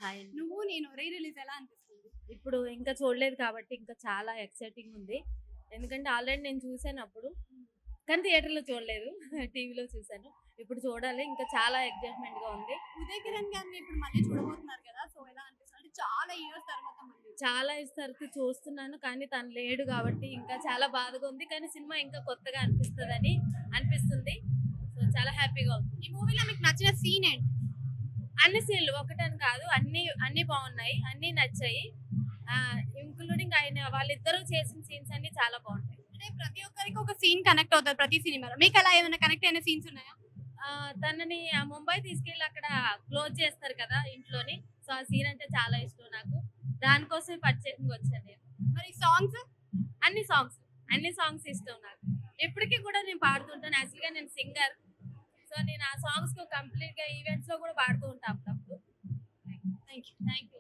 Hi అండి. నువ్వు నేను రీ రిలీజ్ ఎలా అనిపిస్తుంది? ఇప్పుడు ఇంకా చూడలేదు కాబట్టి ఇంకా చాలా ఎక్సైటింగ్ ఉంది. ఎందుకంటే ఆల్రెడీ నేను చూసాను అప్పుడు. కానీ థియేటర్‌లో చూడలేదు. టీవీలో చూసాను. ఇప్పుడు చూడాలి. ఇంకా చాలా ఎక్సైట్‌మెంట్‌గా ఉంది. ఉదయ్ కిరణ్ గారిని ఇప్పుడు మళ్ళీ చూడబోతున్నారు కదా! సో ఎలా అనిపిస్తుంది? అంటే చాలా ఇయర్స్ తర్వాత మళ్ళీ. చాలా ఇయర్స్ తర్వాత చూస్తున్నాను. కానీ తను లేడు కాబట్టి ఇంకా చాలా బాధగా ఉంది. కానీ సినిమా ఇంకా కొత్తగా అనిపిస్తుంది. సో చాలా హ్యాపీగా ఉంది. ఈ మూవీలో మీకు నచ్చిన సీన్ ఏంటి? అన్ని సీన్‌లు ఒకటని కాదు. అన్నీ బాగున్నాయి. అన్నీ నచ్చాయి. ఇంక్లూడింగ్ వాళ్ళిద్దరూ చేసిన సీన్స్ అన్నీ చాలా బాగుంటాయి. అంటే ప్రతి ఒక్కరికి ఒక సీన్ కనెక్ట్ అవుతారు ప్రతి సినిమాలో. మీకు అలా ఏమైనా కనెక్ట్ అయిన సీన్స్ ఉన్నాయా? తనని ముంబై తీసుకెళ్ళి అక్కడ క్లోజ్ చేస్తారు కదా ఇంట్లోని. సో ఆ సీన్ అంటే చాలా ఇష్టం నాకు. దానికోసమే ప్రత్యేకంగా వచ్చాను నేను. మరి సాంగ్స్? అన్ని సాంగ్స్ ఇష్టం నాకు. ఇప్పటికీ కూడా నేను పాడుతుంటాను. యాక్చువల్‌గా నేను సింగర్. సో నేను ఆ సాంగ్స్ కంప్లీట్‌గా ఈవెంట్స్‌లో కూడా పాడుతూ ఉంటాను అప్పుడప్పుడు. Thank you. Thank you.